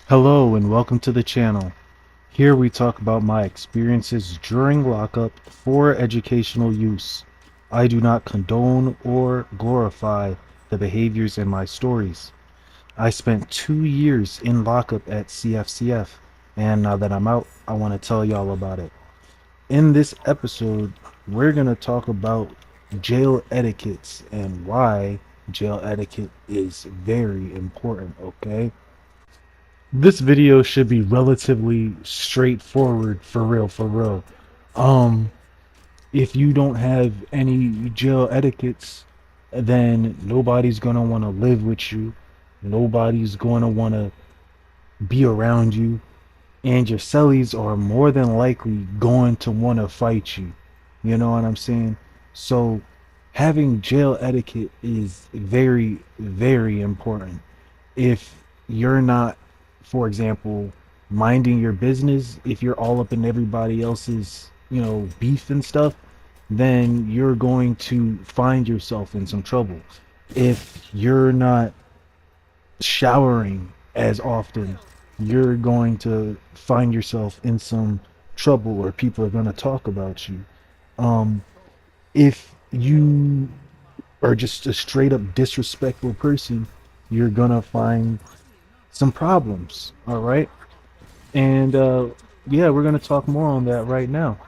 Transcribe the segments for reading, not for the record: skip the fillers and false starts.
Hello and welcome to the channel. Here we talk about my experiences during lockup for educational use. I do not condone or glorify the behaviors in my stories. I spent 2 years in lockup at CFCF, and now that I'm out, I want to tell y'all about it. In this episode, we're going to talk about jail etiquettes and why jail etiquette is very important, okay? This video should be relatively straightforward for real, for real. Um, if you don't have any jail etiquettes, then nobody's gonna want to live with you. Nobody's gonna want to be around you, and your cellies are more than likely going to want to fight you. You know what I'm saying? So, having jail etiquette is very, very important. If you're not, for example, minding your business, if you're all up in everybody else's, beef and stuff, then you're going to find yourself in some trouble. If you're not showering as often, you're going to find yourself in some trouble or people are going to talk about you. Um, if you are just a straight up disrespectful person, you're going to find some problems. All right. And yeah, we're going to talk more on that right now.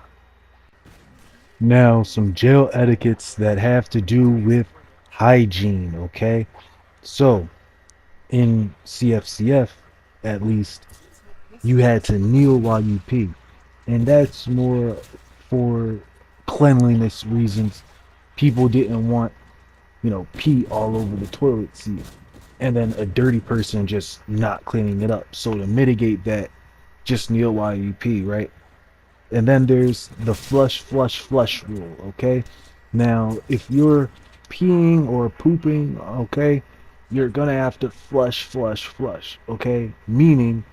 Now, some jail etiquettes that have to do with hygiene. Okay. So, in CFCF, at least, you had to kneel while you pee. And that's more for cleanliness reasons. People didn't want, pee all over the toilet seat. And then a dirty person just not cleaning it up. So to mitigate that, just kneel while you pee, right? And then there's the flush, flush, flush rule, okay? Now, if you're peeing or pooping, okay, you're gonna have to flush, flush, flush, okay? Meaning,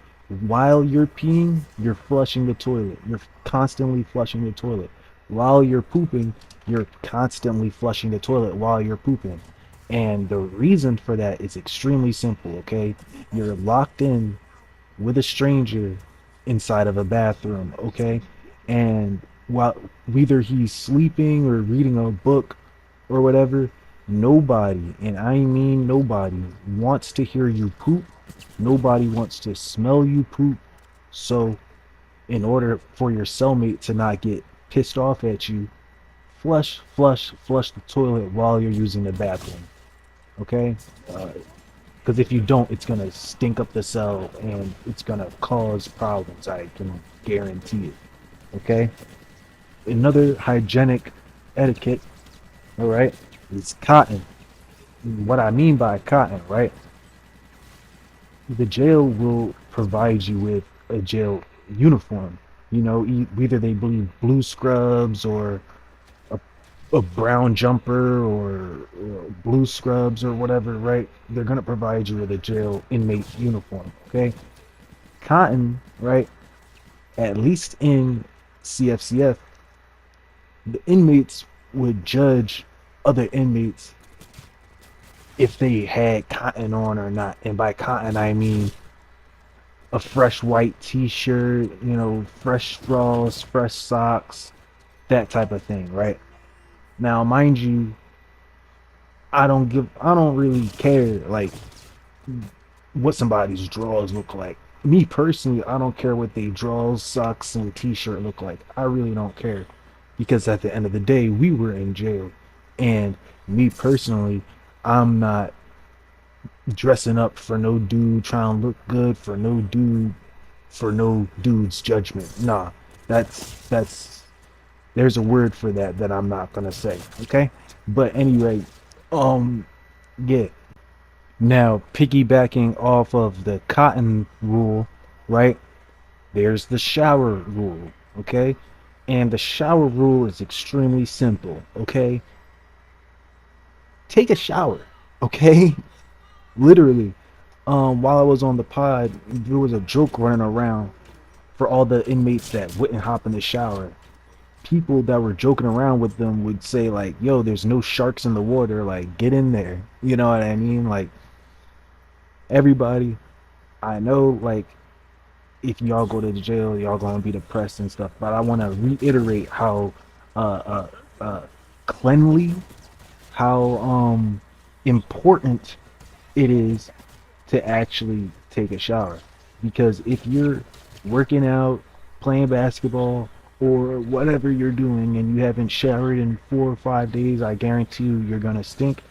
while you're peeing, you're flushing the toilet. You're constantly flushing the toilet. While you're pooping, you're constantly flushing the toilet while you're pooping. And the reason for that is extremely simple, okay? You're locked in with a stranger inside of a bathroom, okay? And while whether he's sleeping or reading a book or whatever, nobody, and I mean nobody, wants to hear you poop. Nobody wants to smell you poop. So, in order for your cellmate to not get pissed off at you, flush, flush, flush the toilet while you're using the bathroom. Okay? Because if you don't, it's gonna stink up the cell and it's gonna cause problems. I can guarantee it. Okay. Another hygienic etiquette, all right, is cotton. What I mean by cotton, right? The jail will provide you with a jail uniform. Either they believe blue scrubs or a, a brown jumper or blue scrubs or whatever, right? They're gonna provide you with a jail inmate uniform. Okay. Cotton, right? At least in CFCF, the inmates would judge other inmates if they had cotton on or not. And by cotton, I mean a fresh white t-shirt, fresh straws, fresh socks, that type of thing, right? Now, mind you, I don't really care, like, what somebody's drawers look like. Me personally, I don't care what they drawers, socks, and t-shirt look like. I really don't care. Because at the end of the day, we were in jail. And me personally, I'm not dressing up for no dude, trying to look good for no dude, for no dude's judgment. Nah, that's there's a word for that I'm not gonna say. Okay, but anyway, um, yeah. Now piggybacking off of the cotton rule, right? There's the shower rule. Okay, and the shower rule is extremely simple. Okay, take a shower. Okay, literally. While I was on the pod, there was a joke running around for all the inmates that wouldn't hop in the shower. People that were joking around with them would say like, "Yo, there's no sharks in the water. Like, get in there." You know what I mean? Like, everybody I know, like, if y'all go to the jail, y'all gonna be depressed and stuff. But I want to reiterate how uh, uh, uh, cleanly, how important it is to actually take a shower. Because if you're working out, playing basketball, or whatever you're doing, and you haven't showered in 4 or 5 days, I guarantee you're gonna stink,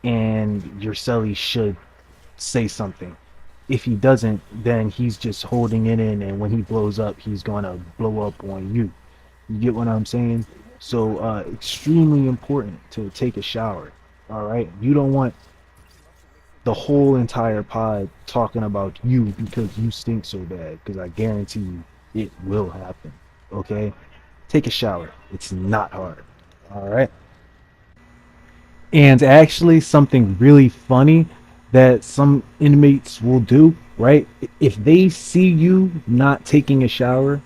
and your celly should say something. If he doesn't, then he's just holding it in, and when he blows up, he's gonna blow up on you. You get what I'm saying? So, extremely important to take a shower. All right, you don't want the whole entire pod talking about you because you stink so bad. Because I guarantee you, it will happen. Okay, take a shower. It's not hard. All right. And actually, something really funny that some inmates will do, right? If they see you not taking a shower,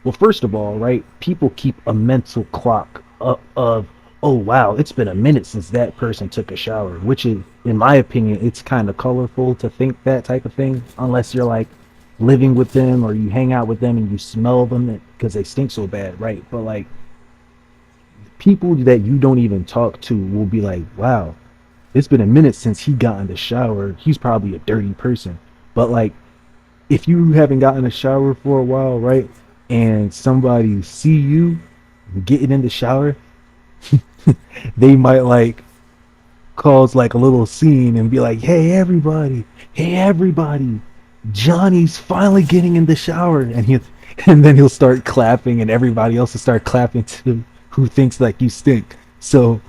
well, first of all, right, people keep a mental clock of, oh, wow, it's been a minute since that person took a shower, which is, in my opinion, it's kind of colorful to think that type of thing, unless you're like living with them or you hang out with them and you smell them because they stink so bad, right? But like, people that you don't even talk to will be like, wow, it's been a minute since he got in the shower. He's probably a dirty person. But like, if you haven't gotten a shower for a while, right, and somebody see you getting in the shower, they might like cause like a little scene and be like, hey everybody, Johnny's finally getting in the shower," and he, and then he'll start clapping, and everybody else will start clapping too, who thinks like you stink. So,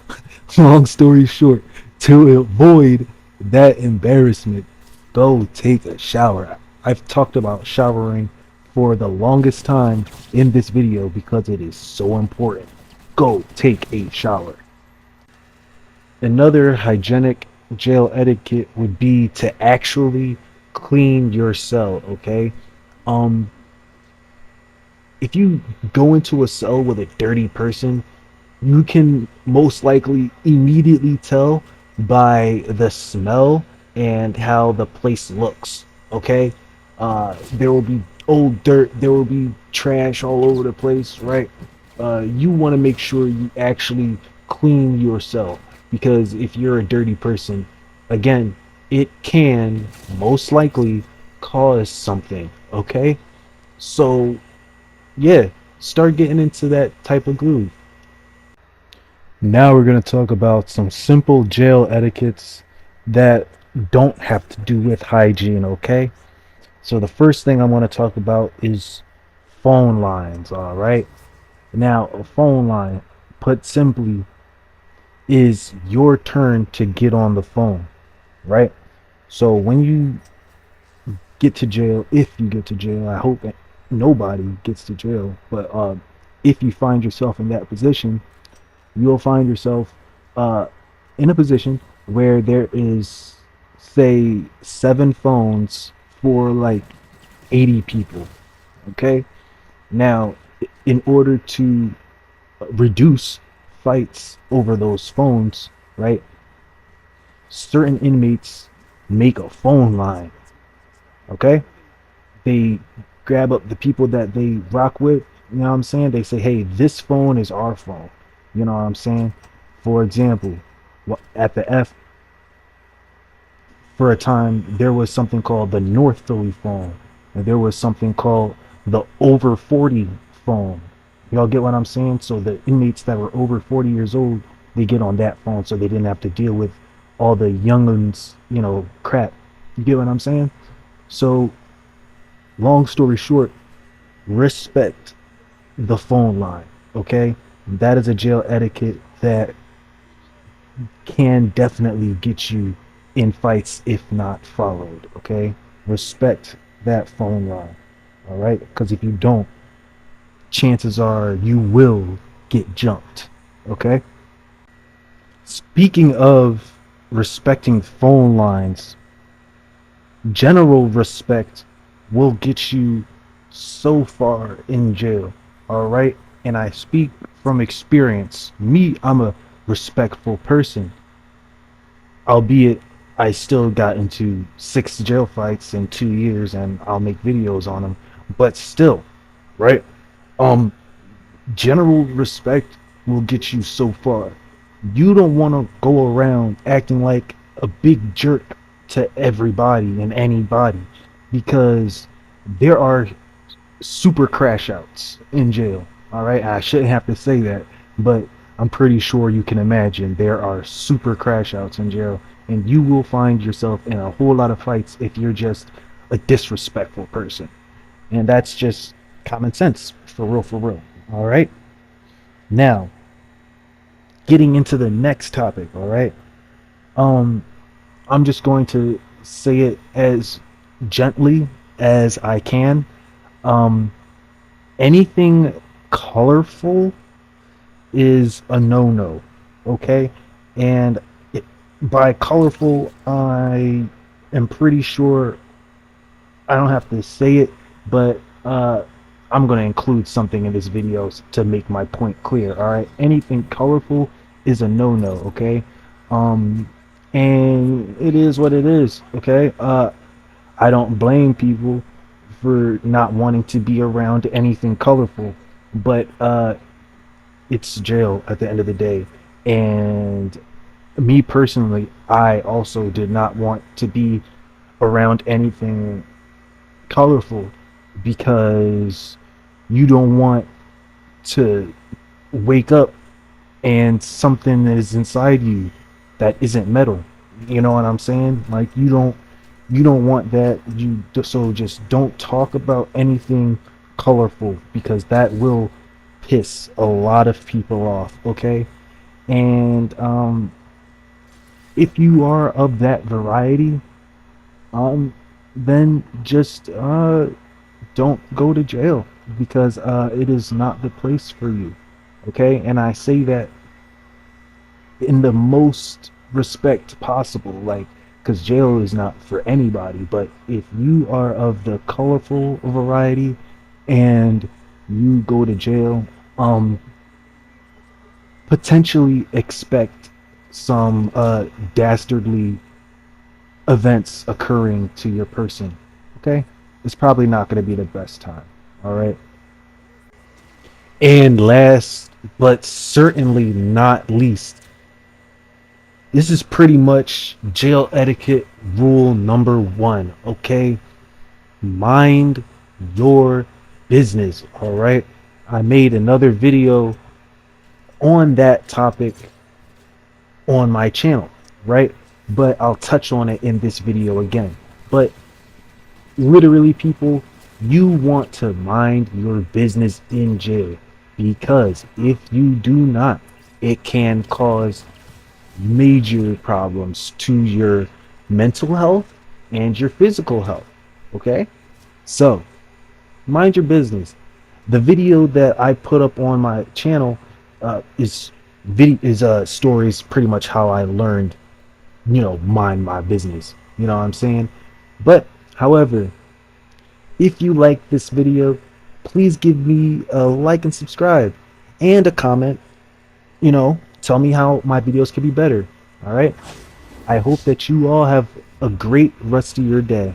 long story short, to avoid that embarrassment, go take a shower. I've talked about showering for the longest time in this video because it is so important. Go take a shower. Another hygienic jail etiquette would be to actually clean your cell, okay? Um, if you go into a cell with a dirty person, you can most likely immediately tell by the smell and how the place looks. Okay, there will be old dirt, there will be trash all over the place, right? You want to make sure you actually clean yourself, because if you're a dirty person, again, it can most likely cause something. Okay, so yeah, start getting into that type of groove. Now we're going to talk about some simple jail etiquettes that don't have to do with hygiene, okay? So the first thing I want to talk about is phone lines, all right? Now, a phone line, put simply, is your turn to get on the phone, right? So when you get to jail, if you get to jail, I hope that nobody gets to jail, but if you find yourself in that position, you'll find yourself uh, in a position where there is, say, 7 phones for like 80 people. Okay? Now, in order to reduce fights over those phones, right, certain inmates make a phone line. Okay? They grab up the people that they rock with. You know what I'm saying? They say, hey, this phone is our phone. You know what I'm saying? For example, at the F, for a time, there was something called the North Philly phone, and there was something called the over 40 phone. Y'all get what I'm saying? So the inmates that were over 40 years old, they get on that phone, so they didn't have to deal with all the younguns, crap. You get what I'm saying? So, long story short, respect the phone line, okay? That is a jail etiquette that can definitely get you in fights if not followed, okay? Respect that phone line, all right? Because if you don't, chances are you will get jumped, okay? Speaking of respecting phone lines, general respect will get you so far in jail, all right? And I speak from experience. Me, I'm a respectful person, albeit I still got into 6 jail fights in 2 years, and I'll make videos on them. But still, right? Um, General respect will get you so far. You don't want to go around acting like a big jerk to everybody and anybody, because there are super crash outs in jail. All right, I shouldn't have to say that, but I'm pretty sure you can imagine there are super crash outs in jail, and you will find yourself in a whole lot of fights if you're just a disrespectful person. And that's just common sense, for real, for real. All right, now getting into the next topic. All right, um, I'm just going to say it as gently as I can. Um, Anything colorful is a no-no, okay? And it, by colorful, I am pretty sure I don't have to say it, but I'm going to include something in this video to make my point clear, all right? Anything colorful is a no-no, okay? Um, and it is what it is, okay? I don't blame people for not wanting to be around anything colorful, but it's jail at the end of the day. And me personally, I also did not want to be around anything colorful, because you don't want to wake up and something is inside you that isn't metal. You know what I'm saying? Like, you don't want that. So just don't talk about anything colorful, because that will piss a lot of people off, okay? And if you are of that variety, um then just don't go to jail, because it is not the place for you, okay? And I say that in the most respect possible, like, because jail is not for anybody. But if you are of the colorful variety and you go to jail, um potentially expect some dastardly events occurring to your person, okay? It's probably not going to be the best time, all right? And last but certainly not least, this is pretty much jail etiquette rule number one, okay? Mind your business, all right? I made another video on that topic on my channel, right? But I'll touch on it in this video again. But literally, people, you want to mind your business in jail, because if you do not, it can cause major problems to your mental health and your physical health, okay? So mind your business. The video that I put up on my channel is stories, pretty much how I learned, mind my business. You know what I'm saying? But however, if you like this video, please give me a like and subscribe and a comment. Tell me how my videos could be better. All right? I hope that you all have a great rest of your day.